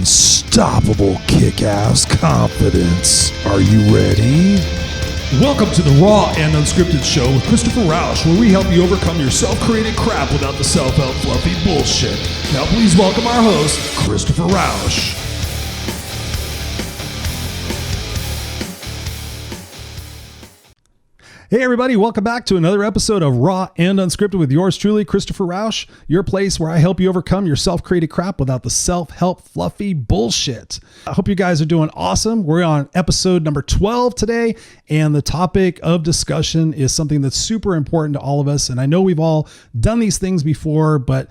unstoppable kick-ass confidence. Are you ready? Welcome to the Raw and Unscripted show with Christopher Rausch, where we help you overcome your self-created crap without the self-help fluffy bullshit. Now please welcome our host, Christopher Rausch. Hey everybody, welcome back to another episode of Raw and Unscripted with yours truly, Christopher Rausch, your place where I help you overcome your self-created crap without the self-help fluffy bullshit. I hope you guys are doing awesome. We're on episode number 12 today, and the topic of discussion is something that's super important to all of us. And I know we've all done these things before, but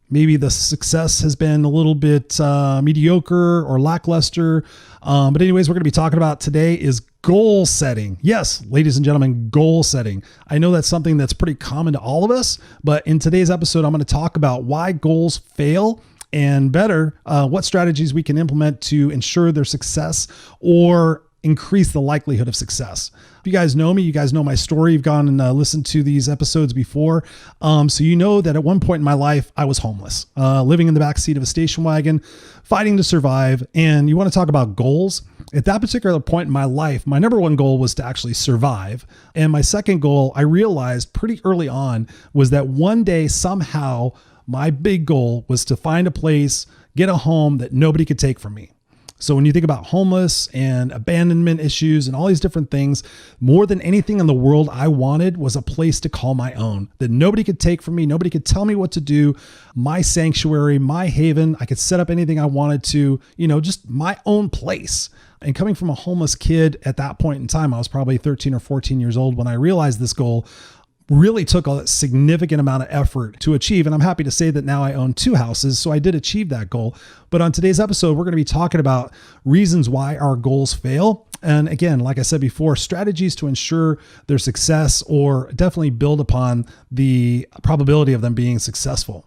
maybe the success has been a little bit mediocre or lackluster. But anyways, we're going to be talking about today is goal setting. Yes, ladies and gentlemen, goal setting. I know that's something that's pretty common to all of us, but in today's episode, I'm going to talk about why goals fail and better, what strategies we can implement to ensure their success or increase the likelihood of success. If you guys know me, you guys know my story. You've gone and listened to these episodes before. So you know that at one point in my life, I was homeless, living in the backseat of a station wagon, fighting to survive. And you want to talk about goals? At that particular point in my life, my number one goal was to actually survive. And my second goal, I realized pretty early on, was that one day somehow my big goal was to find a place, get a home that nobody could take from me. So when you think about homeless and abandonment issues and all these different things, more than anything in the world, I wanted was a place to call my own that nobody could take from me. Nobody could tell me what to do. My sanctuary, my haven. I could set up anything I wanted to, just my own place. And coming from a homeless kid at that point in time, I was probably 13 or 14 years old when I realized this goal. Really took a significant amount of effort to achieve. And I'm happy to say that now I own 2 houses. So I did achieve that goal. But on today's episode, we're going to be talking about reasons why our goals fail. And again, like I said before, strategies to ensure their success or definitely build upon the probability of them being successful.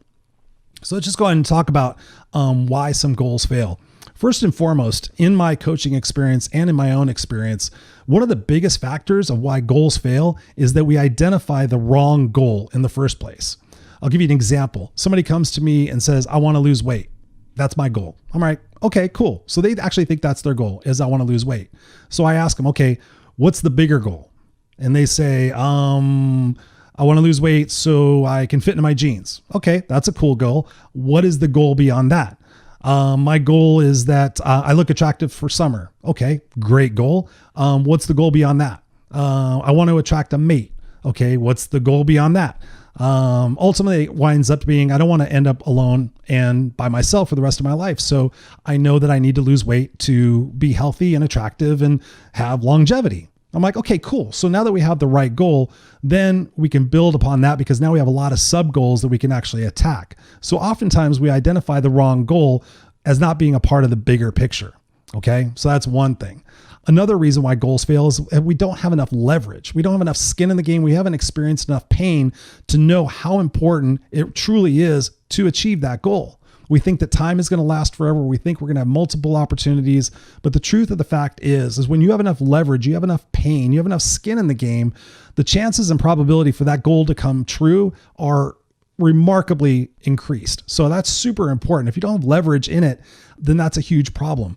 So let's just go ahead and talk about why some goals fail. First and foremost, in my coaching experience and in my own experience, one of the biggest factors of why goals fail is that we identify the wrong goal in the first place. I'll give you an example. Somebody comes to me and says, I want to lose weight. That's my goal. I'm like, okay, cool. So they actually think that's their goal, is I want to lose weight. So I ask them, okay, what's the bigger goal? And they say, I want to lose weight so I can fit into my jeans. Okay, that's a cool goal. What is the goal beyond that? My goal is that I look attractive for summer. Okay, great goal. What's the goal beyond that? I want to attract a mate. Okay, what's the goal beyond that? Ultimately, it winds up being I don't want to end up alone and by myself for the rest of my life. So I know that I need to lose weight to be healthy and attractive and have longevity. I'm like, okay, cool. So now that we have the right goal, then we can build upon that because now we have a lot of sub goals that we can actually attack. So oftentimes we identify the wrong goal as not being a part of the bigger picture. Okay. So that's one thing. Another reason why goals fail is we don't have enough leverage. We don't have enough skin in the game. We haven't experienced enough pain to know how important it truly is to achieve that goal. We think that time is going to last forever. We think we're going to have multiple opportunities. But the truth of the fact is when you have enough leverage, you have enough pain, you have enough skin in the game, the chances and probability for that goal to come true are remarkably increased. So that's super important. If you don't have leverage in it, then that's a huge problem.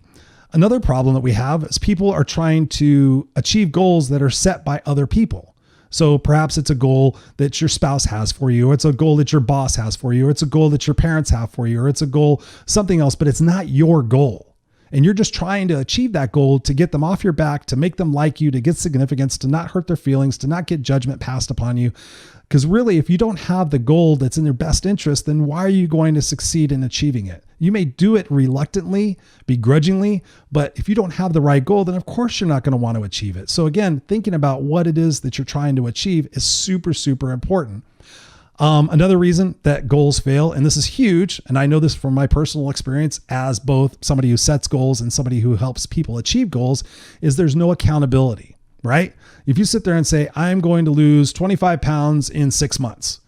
Another problem that we have is people are trying to achieve goals that are set by other people. So perhaps it's a goal that your spouse has for you, or it's a goal that your boss has for you, or it's a goal that your parents have for you, or it's a goal, something else, but it's not your goal. And you're just trying to achieve that goal to get them off your back, to make them like you, to get significance, to not hurt their feelings, to not get judgment passed upon you. Because really, if you don't have the goal that's in their best interest, then why are you going to succeed in achieving it? You may do it reluctantly, begrudgingly, but if you don't have the right goal, then of course you're not going to want to achieve it. So again, thinking about what it is that you're trying to achieve is super, super important. Another reason that goals fail, and this is huge, and I know this from my personal experience as both somebody who sets goals and somebody who helps people achieve goals, is there's no accountability. Right? If you sit there and say, I'm going to lose 25 pounds in 6 months.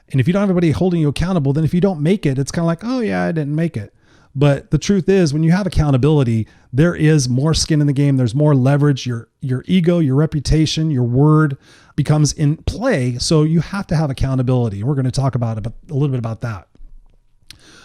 And if you don't have anybody holding you accountable, then if you don't make it, it's kind of like, oh yeah, I didn't make it. But the truth is when you have accountability, there is more skin in the game. There's more leverage. Your ego, your reputation, your word becomes in play. So you have to have accountability. And we're going to talk about a little bit about that.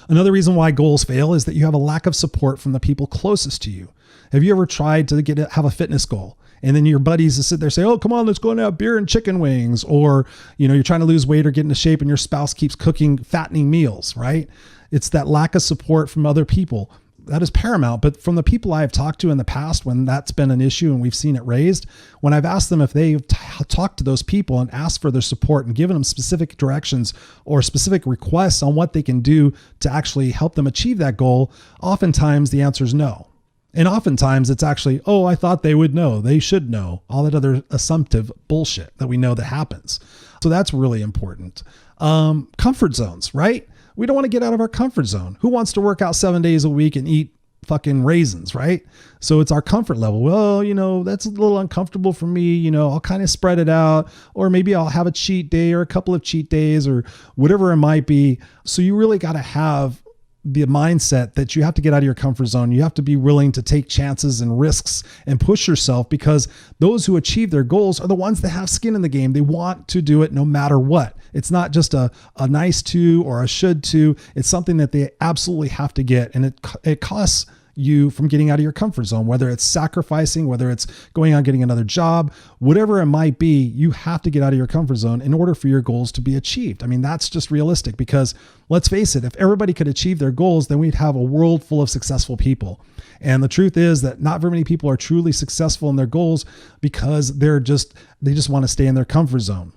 Another reason why goals fail is that you have a lack of support from the people closest to you. Have you ever tried to have a fitness goal? And then your buddies sit there and say, oh, come on, let's go and have beer and chicken wings. Or, you're trying to lose weight or get into shape and your spouse keeps cooking fattening meals, right? It's that lack of support from other people. That is paramount. But from the people I have talked to in the past, when that's been an issue and we've seen it raised, when I've asked them if they've talked to those people and asked for their support and given them specific directions or specific requests on what they can do to actually help them achieve that goal, oftentimes the answer is no. And oftentimes it's actually, oh, I thought they would know. They should know. All that other assumptive bullshit that we know that happens. So that's really important. Comfort zones, right? We don't want to get out of our comfort zone. Who wants to work out 7 days a week and eat fucking raisins, right? So it's our comfort level. Well, that's a little uncomfortable for me. I'll kind of spread it out, or maybe I'll have a cheat day or a couple of cheat days or whatever it might be. So you really got to have the mindset that you have to get out of your comfort zone. You have to be willing to take chances and risks and push yourself, because those who achieve their goals are the ones that have skin in the game. They want to do it no matter what. It's not just a nice to or a should to. It's something that they absolutely have to get. And it costs you from getting out of your comfort zone, whether it's sacrificing, whether it's going on getting another job, whatever it might be. You have to get out of your comfort zone in order for your goals to be achieved. I mean, that's just realistic, because let's face it, if everybody could achieve their goals, then we'd have a world full of successful people. And the truth is that not very many people are truly successful in their goals because they just want to stay in their comfort zone.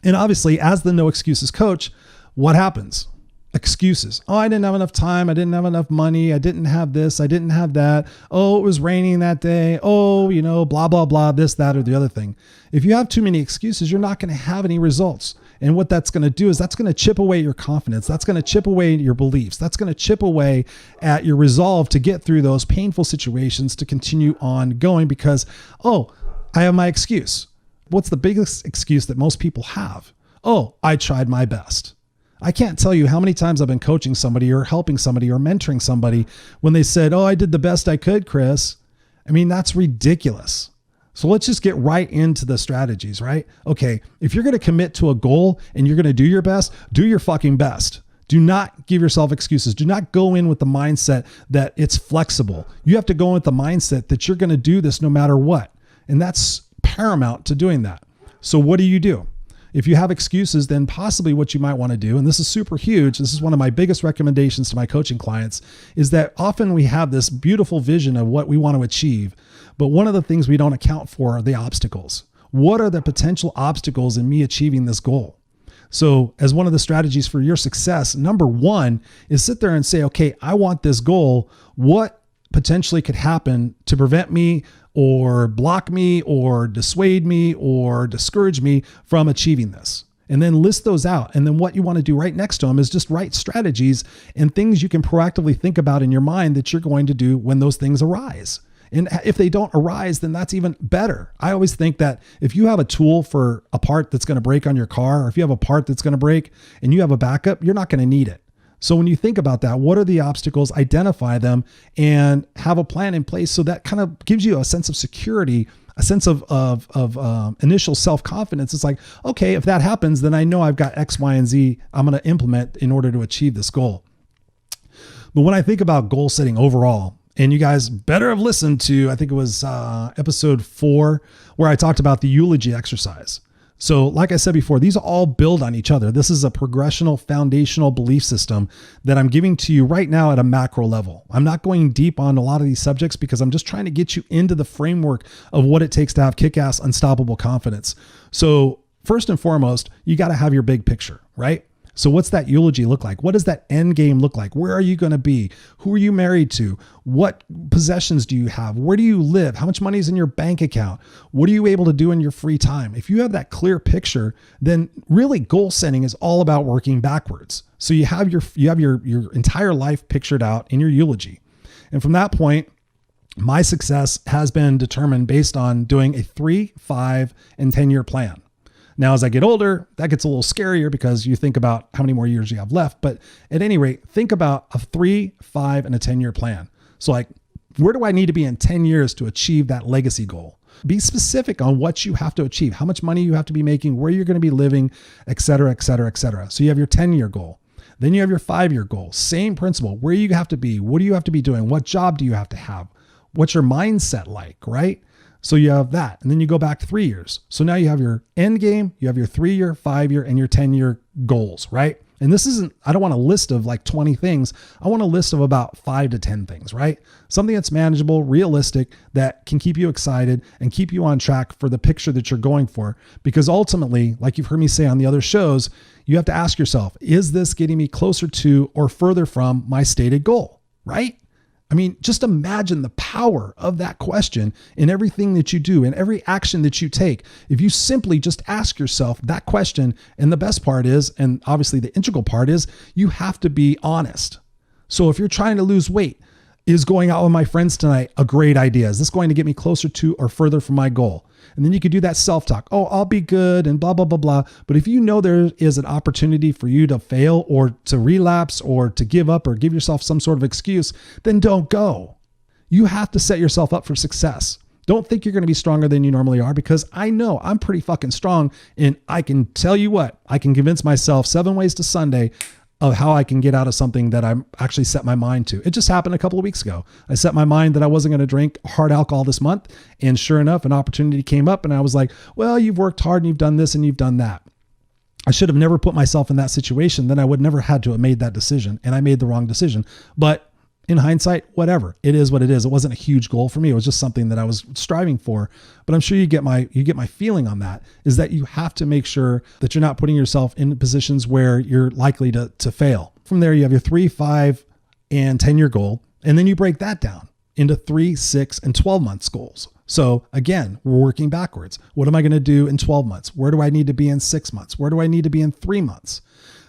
And obviously, as the no excuses coach, what happens? Excuses. Oh, I didn't have enough time. I didn't have enough money. I didn't have this. I didn't have that. Oh, it was raining that day. Oh, blah, blah, blah, this, that, or the other thing. If you have too many excuses, you're not going to have any results. And what that's going to do is that's going to chip away your confidence. That's going to chip away your beliefs. That's going to chip away at your resolve to get through those painful situations, to continue on going, because, oh, I have my excuse. What's the biggest excuse that most people have? Oh, I tried my best. I can't tell you how many times I've been coaching somebody or helping somebody or mentoring somebody when they said, oh, I did the best I could, Chris. I mean, that's ridiculous. So let's just get right into the strategies, right? Okay, if you're going to commit to a goal and you're going to do your best, do your fucking best. Do not give yourself excuses. Do not go in with the mindset that it's flexible. You have to go in with the mindset that you're going to do this no matter what. And that's paramount to doing that. So what do? If you have excuses, then possibly what you might want to do, and this is super huge, this is one of my biggest recommendations to my coaching clients, is that often we have this beautiful vision of what we want to achieve, but one of the things we don't account for are the obstacles. What are the potential obstacles in me achieving this goal? So as one of the strategies for your success, number one is sit there and say, okay, I want this goal. What potentially could happen to prevent me or block me or dissuade me or discourage me from achieving this? And then list those out. And then what you want to do right next to them is just write strategies and things you can proactively think about in your mind that you're going to do when those things arise. And if they don't arise, then that's even better. I always think that if you have a tool for a part that's going to break on your car, or if you have a part that's going to break and you have a backup, you're not going to need it. So when you think about that, what are the obstacles? Identify them and have a plan in place. So that kind of gives you a sense of security, a sense of initial self-confidence. It's like, okay, if that happens, then I know I've got X, Y, and Z I'm going to implement in order to achieve this goal. But when I think about goal setting overall, and you guys better have listened to, I think it was episode 4, where I talked about the eulogy exercise. So like I said before, these all build on each other. This is a progressional foundational belief system that I'm giving to you right now at a macro level. I'm not going deep on a lot of these subjects because I'm just trying to get you into the framework of what it takes to have kick-ass, unstoppable confidence. So first and foremost, you got to have your big picture, right? So what's that eulogy look like? What does that end game look like? Where are you going to be? Who are you married to? What possessions do you have? Where do you live? How much money is in your bank account? What are you able to do in your free time? If you have that clear picture, then really goal setting is all about working backwards. So you have your entire life pictured out in your eulogy. And from that point, my success has been determined based on doing a 3, 5, and 10-year plan. Now, as I get older, that gets a little scarier because you think about how many more years you have left. But at any rate, think about a 3, 5, and a 10-year plan. So like, where do I need to be in 10 years to achieve that legacy goal? Be specific on what you have to achieve, how much money you have to be making, where you're going to be living, et cetera, et cetera, et cetera. So you have your 10-year goal. Then you have your 5-year goal. Same principle. Where you have to be. What do you have to be doing? What job do you have to have? What's your mindset like, right? So you have that. And then you go back 3 years. So now you have your end game, you have your 3-year, 5-year, and your 10-year goals, right? And this isn't, I don't want a list of like 20 things. I want a list of about 5 to 10 things, right? Something that's manageable, realistic, that can keep you excited and keep you on track for the picture that you're going for. Because ultimately, like you've heard me say on the other shows, you have to ask yourself, is this getting me closer to or further from my stated goal, right? I mean, just imagine the power of that question in everything that you do, in every action that you take. If you simply just ask yourself that question, and the best part is, and obviously the integral part is, you have to be honest. So if you're trying to lose weight, is going out with my friends tonight a great idea? Is this going to get me closer to or further from my goal? And then you could do that self-talk. Oh, I'll be good and blah, blah, blah, blah. But if you know there is an opportunity for you to fail or to relapse or to give up or give yourself some sort of excuse, then don't go. You have to set yourself up for success. Don't think you're going to be stronger than you normally are, because I know I'm pretty fucking strong, and I can tell you what, I can convince myself 7 ways to Sunday of how I can get out of something that I'm actually set my mind to. It just happened a couple of weeks ago. I set my mind that I wasn't going to drink hard alcohol this month. And sure enough, an opportunity came up and I was like, well, you've worked hard and you've done this and you've done that. I should have never put myself in that situation. Then I would never had to have made that decision, and I made the wrong decision. But in hindsight, whatever. It is what it is. It wasn't a huge goal for me. It was just something that I was striving for. But I'm sure you get my feeling on that, is that you have to make sure that you're not putting yourself in positions where you're likely to fail. From there, you have your 3, 5, and 10-year goal. And then you break that down into 3, 6, and 12 months goals. So again, we're working backwards. What am I going to do in 12 months? Where do I need to be in 6 months? Where do I need to be in 3 months?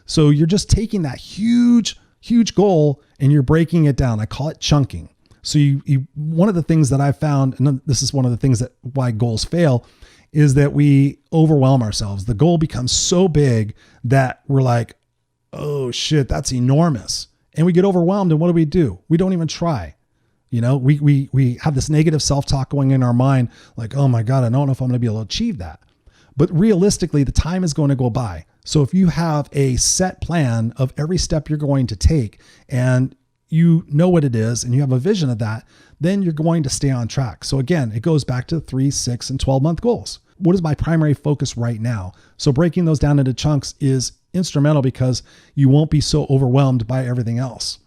So you're just taking that huge goal and you're breaking it down. I call it chunking. So you one of the things that I found, and this is one of the things that why goals fail, is that we overwhelm ourselves. The goal becomes so big that we're like, oh shit, that's enormous. And we get overwhelmed. And what do? We don't even try. You know, we have this negative self-talk going in our mind, like, oh my God, I don't know if I'm going to be able to achieve that. But realistically, the time is going to go by. So if you have a set plan of every step you're going to take, and you know what it is, and you have a vision of that, then you're going to stay on track. So again, it goes back to 3, 6, and 12-month goals. What is my primary focus right now? So breaking those down into chunks is instrumental, because you won't be so overwhelmed by everything else.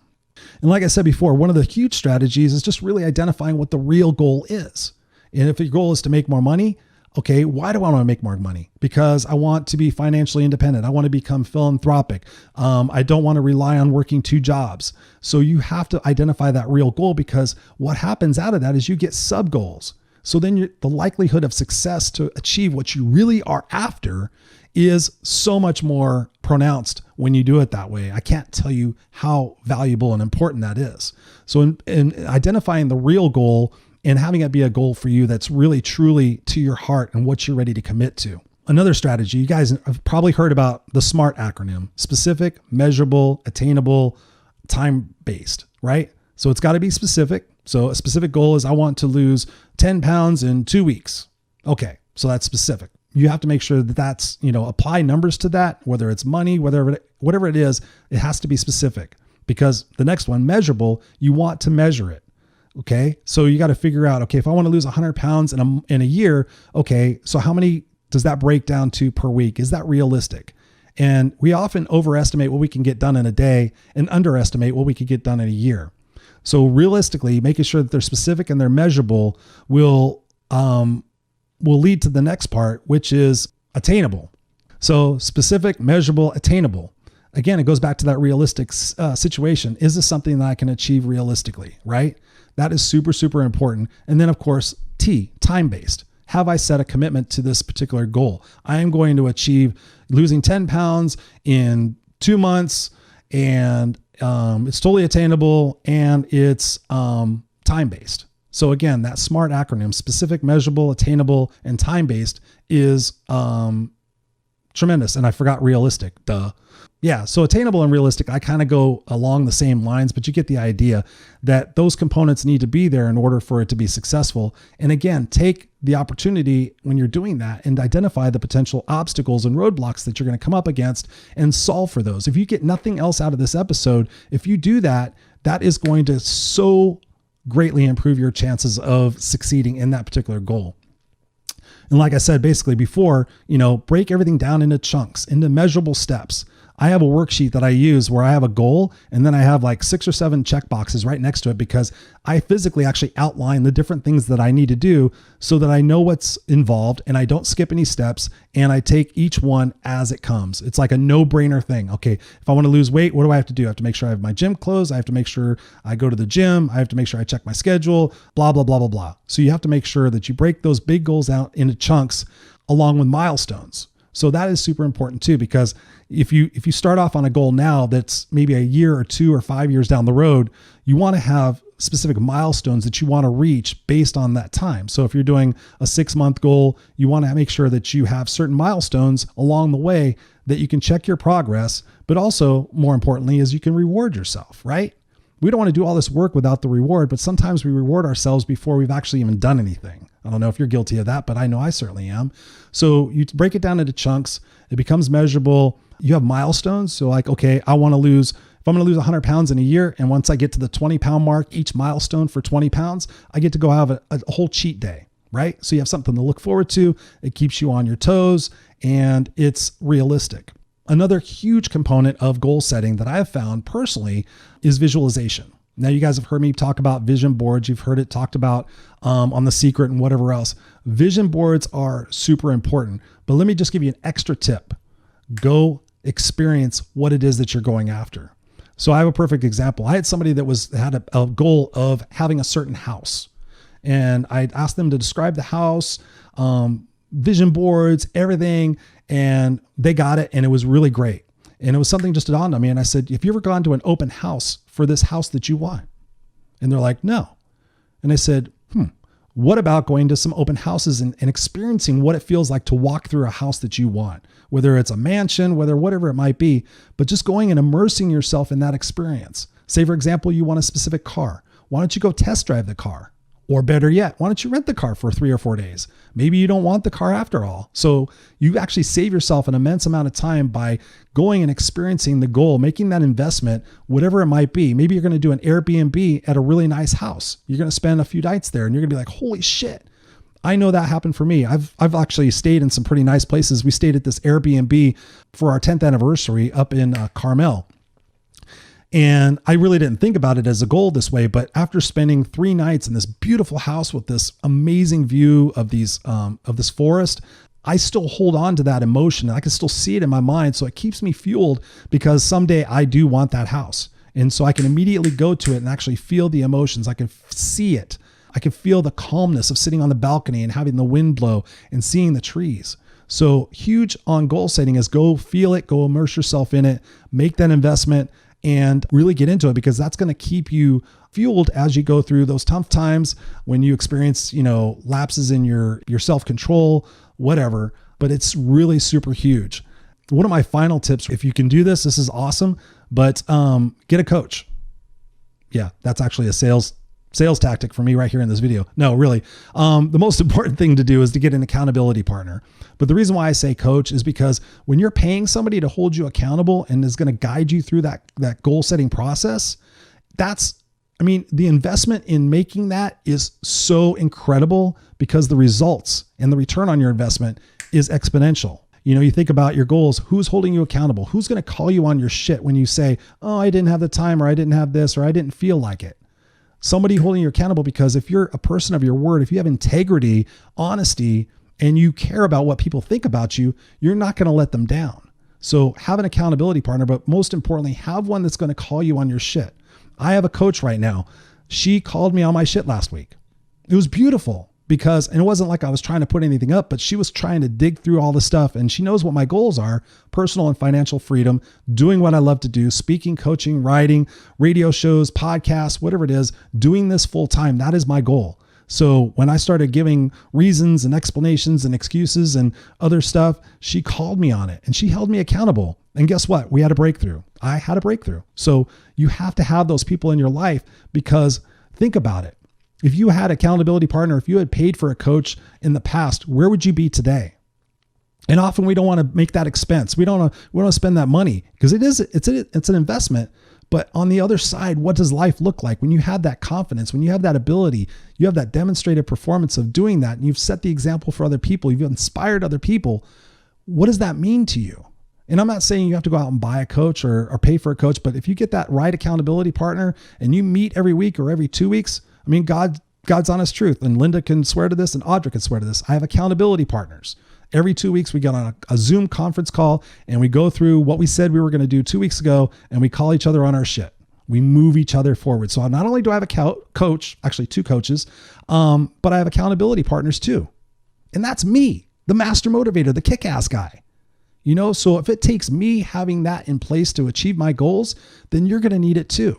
And like I said before, one of the huge strategies is just really identifying what the real goal is. And if your goal is to make more money, okay, why do I want to make more money? Because I want to be financially independent. I want to become philanthropic. I don't want to rely on working 2 jobs. So you have to identify that real goal, because what happens out of that is you get sub goals. So then the likelihood of success to achieve what you really are after is so much more pronounced when you do it that way. I can't tell you how valuable and important that is. So in identifying the real goal and having it be a goal for you that's really truly to your heart and what you're ready to commit to. Another strategy, you guys have probably heard about the SMART acronym: specific, measurable, attainable, time-based, right? So it's got to be specific. So a specific goal is, I want to lose 10 pounds in 2 weeks. Okay, so that's specific. You have to make sure that that's, apply numbers to that, whether it's money, whatever it is, it has to be specific. Because the next one, measurable, you want to measure it. Okay. So you got to figure out, okay, if I want to lose 100 pounds in a year, okay, so how many does that break down to per week? Is that realistic? And we often overestimate what we can get done in a day and underestimate what we could get done in a year. So realistically, making sure that they're specific and they're measurable will lead to the next part, which is attainable. So specific, measurable, attainable. Again, it goes back to that realistic situation. Is this something that I can achieve realistically, right? That is super, super important. And then of course, time-based. Have I set a commitment to this particular goal? I am going to achieve losing 10 pounds in 2 months, and it's totally attainable, and it's time-based. So again, that SMART acronym, specific, measurable, attainable, and time-based, is tremendous. And I forgot realistic. Duh. Yeah. So attainable and realistic, I kind of go along the same lines, but you get the idea that those components need to be there in order for it to be successful. And again, take the opportunity when you're doing that and identify the potential obstacles and roadblocks that you're going to come up against and solve for those. If you get nothing else out of this episode, if you do that, that is going to so greatly improve your chances of succeeding in that particular goal. And like I said, basically before, break everything down into chunks, into measurable steps. I have a worksheet that I use where I have a goal and then I have like 6 or 7 check boxes right next to it because I physically actually outline the different things that I need to do so that I know what's involved and I don't skip any steps and I take each one as it comes. It's like a no-brainer thing. Okay, if I want to lose weight, what do I have to do? I have to make sure I have my gym clothes. I have to make sure I go to the gym. I have to make sure I check my schedule, blah, blah, blah, blah, blah. So you have to make sure that you break those big goals out into chunks along with milestones. So that is super important too, because if you start off on a goal now that's maybe a year or 2 or 5 years down the road, you want to have specific milestones that you want to reach based on that time. So if you're doing a 6-month goal, you want to make sure that you have certain milestones along the way that you can check your progress, but also more importantly is you can reward yourself, right? We don't want to do all this work without the reward, but sometimes we reward ourselves before we've actually even done anything. I don't know if you're guilty of that, but I know I certainly am. So you break it down into chunks. It becomes measurable. You have milestones. So like, okay, if I'm going to lose 100 pounds in a year, and once I get to the 20-pound mark, each milestone for 20 pounds, I get to go have a whole cheat day, right? So you have something to look forward to. It keeps you on your toes and it's realistic. Another huge component of goal setting that I have found personally is visualization. Now, you guys have heard me talk about vision boards. You've heard it talked about on The Secret and whatever else. Vision boards are super important, but let me just give you an extra tip. Go experience what it is that you're going after. So I have a perfect example. I had somebody that had a goal of having a certain house, and I asked them to describe the house, vision boards, everything, and they got it, and it was really great. And it was something just dawned on me. And I said, have you ever gone to an open house for this house that you want? And they're like, no. And I said, what about going to some open houses and experiencing what it feels like to walk through a house that you want, whether it's a mansion, whatever it might be, but just going and immersing yourself in that experience. Say, for example, you want a specific car. Why don't you go test drive the car? Or better yet, why don't you rent the car for 3 or 4 days? Maybe you don't want the car after all. So you actually save yourself an immense amount of time by going and experiencing the goal, making that investment, whatever it might be. Maybe you're going to do an Airbnb at a really nice house. You're going to spend a few nights there and you're going to be like, holy shit. I know that happened for me. I've actually stayed in some pretty nice places. We stayed at this Airbnb for our 10th anniversary up in Carmel. And I really didn't think about it as a goal this way, but after spending 3 nights in this beautiful house with this amazing view of this forest, I still hold on to that emotion. I can still see it in my mind. So it keeps me fueled because someday I do want that house. And so I can immediately go to it and actually feel the emotions. I can see it. I can feel the calmness of sitting on the balcony and having the wind blow and seeing the trees. So huge on goal setting is go feel it, go immerse yourself in it, make that investment, and really get into it, because that's going to keep you fueled as you go through those tough times when you experience, lapses in your self-control, whatever, but it's really super huge. One of my final tips, if you can do this, this is awesome, but get a coach. Yeah, that's actually a sales tactic for me right here in this video. No, really. The most important thing to do is to get an accountability partner. But the reason why I say coach is because when you're paying somebody to hold you accountable and is going to guide you through that goal setting process, the investment in making that is so incredible, because the results and the return on your investment is exponential. You think about your goals, who's holding you accountable? Who's going to call you on your shit when you say, oh, I didn't have the time, or I didn't have this, or I didn't feel like it? Somebody holding you accountable, because if you're a person of your word, if you have integrity, honesty, and you care about what people think about you, you're not going to let them down. So have an accountability partner, but most importantly, have one that's going to call you on your shit. I have a coach right now. She called me on my shit last week. It was beautiful and it wasn't like I was trying to put anything up, but she was trying to dig through all the stuff, and she knows what my goals are: personal and financial freedom, doing what I love to do, speaking, coaching, writing, radio shows, podcasts, whatever it is, doing this full time. That is my goal. So when I started giving reasons and explanations and excuses and other stuff, she called me on it and she held me accountable. And guess what? We had a breakthrough. I had a breakthrough. So you have to have those people in your life, because think about it. If you had an accountability partner, if you had paid for a coach in the past, where would you be today? And often we don't want to make that expense. We don't want to spend that money, because it's an investment. But on the other side, what does life look like when you have that confidence, when you have that ability, you have that demonstrated performance of doing that, and you've set the example for other people, you've inspired other people? What does that mean to you? And I'm not saying you have to go out and buy a coach or pay for a coach, but if you get that right accountability partner and you meet every week or every 2 weeks, I mean, God's honest truth, and Linda can swear to this and Audra can swear to this. I have accountability partners. Every 2 weeks, we get on a Zoom conference call and we go through what we said we were going to do 2 weeks ago, and we call each other on our shit. We move each other forward. So not only do I have a coach, actually 2 coaches, but I have accountability partners too. And that's me, the master motivator, the kick-ass guy. So if it takes me having that in place to achieve my goals, then you're going to need it too,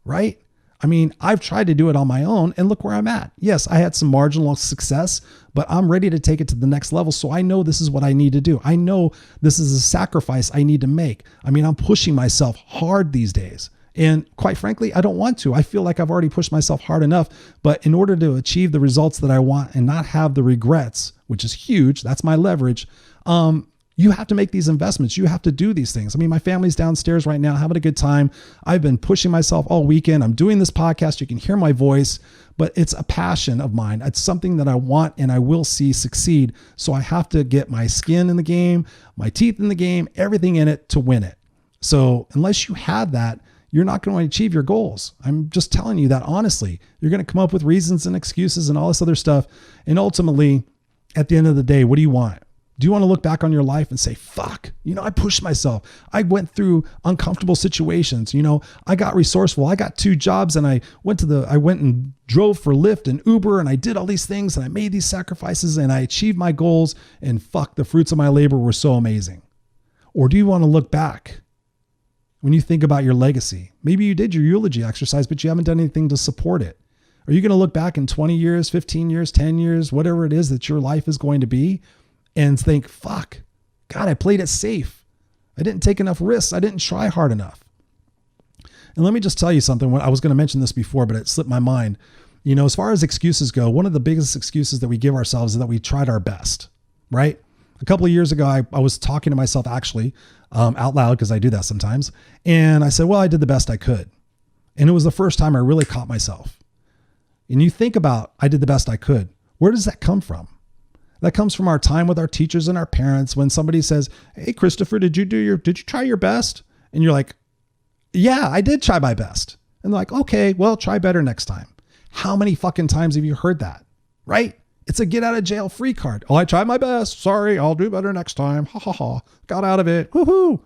right? I mean, I've tried to do it on my own and look where I'm at. Yes, I had some marginal success, but I'm ready to take it to the next level. So I know this is what I need to do. I know this is a sacrifice I need to make. I mean, I'm pushing myself hard these days. And quite frankly, I don't want to. I feel like I've already pushed myself hard enough. But in order to achieve the results that I want and not have the regrets, which is huge, that's my leverage, you have to make these investments. You have to do these things. I mean, my family's downstairs right now having a good time. I've been pushing myself all weekend. I'm doing this podcast. You can hear my voice, but it's a passion of mine. It's something that I want and I will see succeed. So I have to get my skin in the game, my teeth in the game, everything in it to win it. So unless you have that, you're not going to achieve your goals. I'm just telling you that honestly. You're going to come up with reasons and excuses and all this other stuff. And ultimately, at the end of the day, what do you want? Do you want to look back on your life and say, fuck, I pushed myself. I went through uncomfortable situations. I got resourceful. I got 2 jobs and I went and drove for Lyft and Uber and I did all these things and I made these sacrifices and I achieved my goals, and fuck, the fruits of my labor were so amazing. Or do you want to look back when you think about your legacy? Maybe you did your eulogy exercise, but you haven't done anything to support it. Are you going to look back in 20 years, 15 years, 10 years, whatever it is that your life is going to be, and think, fuck, God, I played it safe. I didn't take enough risks. I didn't try hard enough. And let me just tell you something. I was going to mention this before, but it slipped my mind. As far as excuses go, one of the biggest excuses that we give ourselves is that we tried our best, right? A couple of years ago, I was talking to myself actually out loud, because I do that sometimes. And I said, well, I did the best I could. And it was the first time I really caught myself. And you think about, I did the best I could. Where does that come from? That comes from our time with our teachers and our parents. When somebody says, hey, Christopher, did you try your best? And you're like, yeah, I did try my best. And they're like, okay, well, try better next time. How many fucking times have you heard that? Right? It's a get out of jail free card. Oh, I tried my best. Sorry, I'll do better next time. Ha ha ha. Got out of it. Woohoo.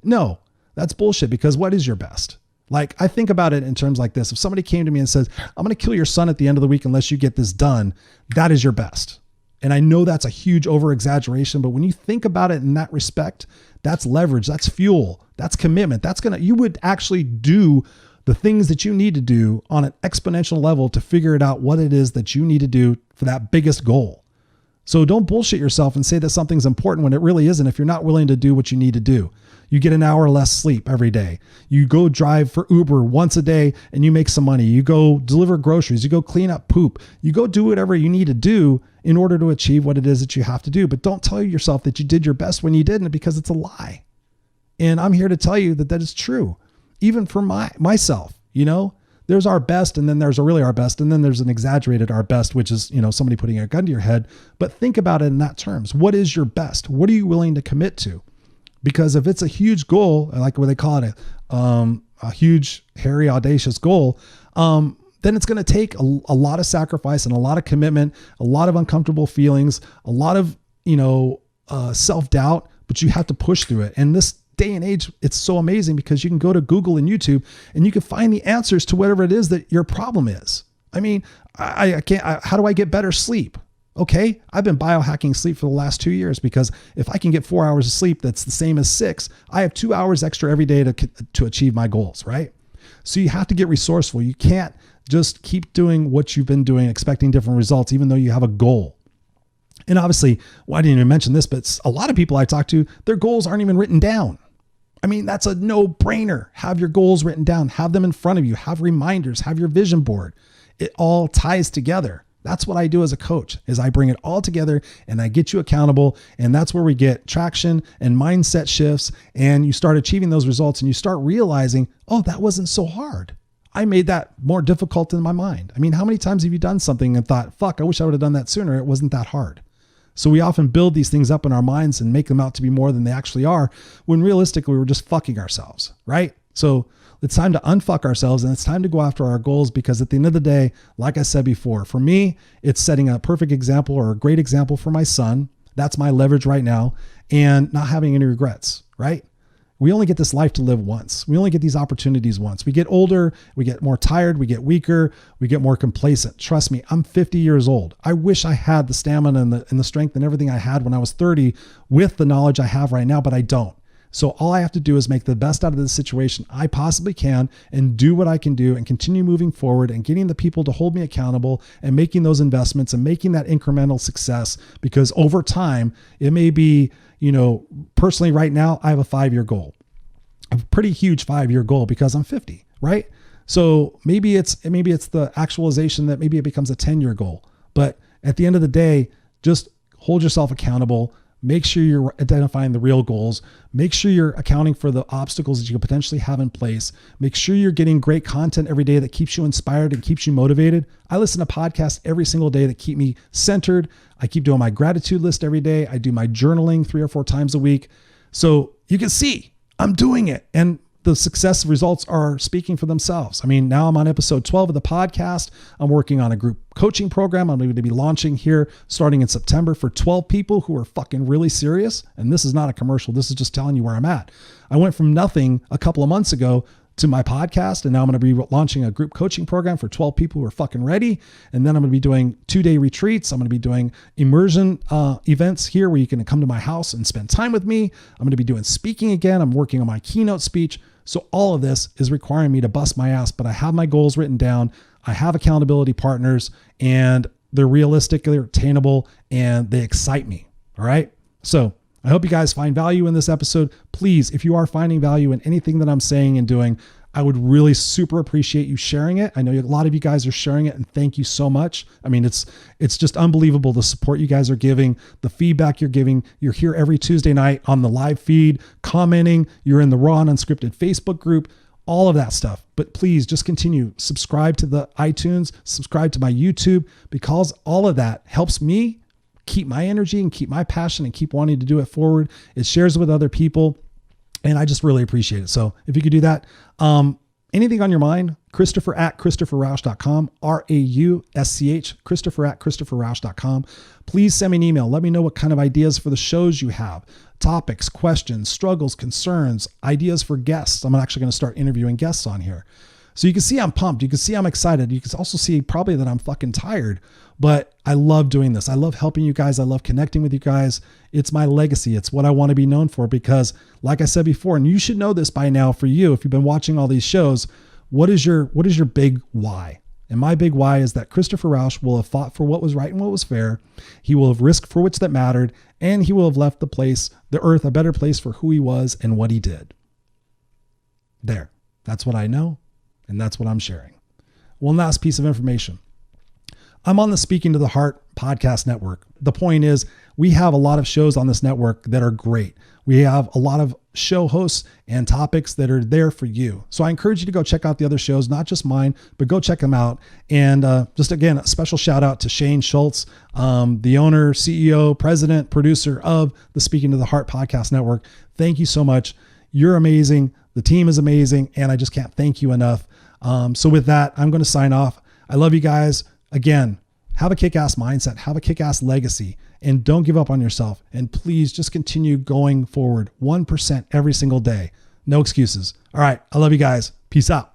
No, that's bullshit, because what is your best? Like, I think about it in terms like this. If somebody came to me and says, I'm going to kill your son at the end of the week unless you get this done, that is your best. And I know that's a huge over exaggeration, but when you think about it in that respect, that's leverage, that's fuel, that's commitment. You would actually do the things that you need to do on an exponential level to figure it out what it is that you need to do for that biggest goal. So don't bullshit yourself and say that something's important when it really isn't, if you're not willing to do what you need to do. You get an hour less sleep every day. You go drive for Uber once a day and you make some money. You go deliver groceries. You go clean up poop. You go do whatever you need to do in order to achieve what it is that you have to do. But don't tell yourself that you did your best when you didn't, because it's a lie. And I'm here to tell you that that is true. Even for myself, there's our best, and then there's a really our best, and then there's an exaggerated our best, which is, somebody putting a gun to your head. But think about it in that terms. What is your best? What are you willing to commit to? Because if it's a huge goal, like what they call it, a huge, hairy, audacious goal, then it's going to take a lot of sacrifice and a lot of commitment, a lot of uncomfortable feelings, a lot of, self-doubt, but you have to push through it. And this day and age, it's so amazing because you can go to Google and YouTube and you can find the answers to whatever it is that your problem is. I mean, how do I get better sleep? Okay, I've been biohacking sleep for the last 2 years, because if I can get 4 hours of sleep, that's the same as 6. I have 2 hours extra every day to achieve my goals, right? So you have to get resourceful. You can't just keep doing what you've been doing, expecting different results, even though you have a goal. And obviously, well, I didn't even mention this, but a lot of people I talk to, their goals aren't even written down. I mean, that's a no-brainer. Have your goals written down, have them in front of you, have reminders, have your vision board. It all ties together. That's what I do as a coach, is I bring it all together and I get you accountable. And that's where we get traction and mindset shifts. And you start achieving those results and you start realizing, oh, that wasn't so hard. I made that more difficult in my mind. I mean, how many times have you done something and thought, fuck, I wish I would have done that sooner. It wasn't that hard. So we often build these things up in our minds and make them out to be more than they actually are, when realistically we're just fucking ourselves, right? So it's time to unfuck ourselves and it's time to go after our goals, because at the end of the day, like I said before, for me, it's setting a perfect example or a great example for my son. That's my leverage right now, and not having any regrets, right? We only get this life to live once. We only get these opportunities once. We get older, we get more tired, we get weaker, we get more complacent. Trust me, I'm 50 years old. I wish I had the stamina and the strength and everything I had when I was 30 with the knowledge I have right now, but I don't. So all I have to do is make the best out of this situation I possibly can and do what I can do and continue moving forward and getting the people to hold me accountable and making those investments and making that incremental success, because over time it may be, personally right now I have a 5-year goal, a pretty huge 5-year goal, because I'm 50, right? So maybe it's the actualization that maybe it becomes a 10-year goal, but at the end of the day, just hold yourself accountable. Make sure you're identifying the real goals. Make sure you're accounting for the obstacles that you could potentially have in place. Make sure you're getting great content every day that keeps you inspired and keeps you motivated. I listen to podcasts every single day that keep me centered. I keep doing my gratitude list every day. I do my journaling 3 or 4 times a week. So you can see I'm doing it, and the success results are speaking for themselves. I mean, now I'm on episode 12 of the podcast. I'm working on a group coaching program I'm going to be launching here starting in September for 12 people who are fucking really serious. And this is not a commercial. This is just telling you where I'm at. I went from nothing a couple of months ago to my podcast, and now I'm going to be launching a group coaching program for 12 people who are fucking ready. And then I'm going to be doing 2-day retreats. I'm going to be doing immersion events here where you can come to my house and spend time with me. I'm going to be doing speaking again. I'm working on my keynote speech. So all of this is requiring me to bust my ass, but I have my goals written down. I have accountability partners, and they're realistic, they're attainable, and they excite me. All right. So I hope you guys find value in this episode. Please, if you are finding value in anything that I'm saying and doing, I would really super appreciate you sharing it. I know a lot of you guys are sharing it, and thank you so much. I mean, it's just unbelievable the support you guys are giving, the feedback you're giving. You're here every Tuesday night on the live feed, commenting. You're in the Raw and Unscripted Facebook group, all of that stuff. But please just continue. Subscribe to the iTunes, subscribe to my YouTube, because all of that helps me keep my energy and keep my passion and keep wanting to do it forward. It shares with other people, and I just really appreciate it. So if you could do that, anything on your mind, Christopher@ChristopherRausch.com, RAUSCH, Christopher@ChristopherRausch.com. Please send me an email. Let me know what kind of ideas for the shows you have, topics, questions, struggles, concerns, ideas for guests. I'm actually going to start interviewing guests on here. So you can see I'm pumped. You can see I'm excited. You can also see probably that I'm fucking tired, but I love doing this. I love helping you guys. I love connecting with you guys. It's my legacy. It's what I want to be known for, because like I said before, and you should know this by now for you, if you've been watching all these shows, what is your big why? And my big why is that Christopher Rausch will have fought for what was right and what was fair. He will have risked for which that mattered, and he will have left the earth, a better place for who he was and what he did. There. That's what I know. And that's what I'm sharing. One last piece of information. I'm on the Speaking to the Heart podcast network. The point is, we have a lot of shows on this network that are great. We have a lot of show hosts and topics that are there for you. So I encourage you to go check out the other shows, not just mine, but go check them out. And just again, a special shout out to Shane Schultz, the owner, CEO, president, producer of the Speaking to the Heart podcast network. Thank you so much. You're amazing. The team is amazing. And I just can't thank you enough. So with that, I'm going to sign off. I love you guys. Again, have a kick-ass mindset, have a kick-ass legacy, and don't give up on yourself. And please just continue going forward 1% every single day. No excuses. All right. I love you guys. Peace out.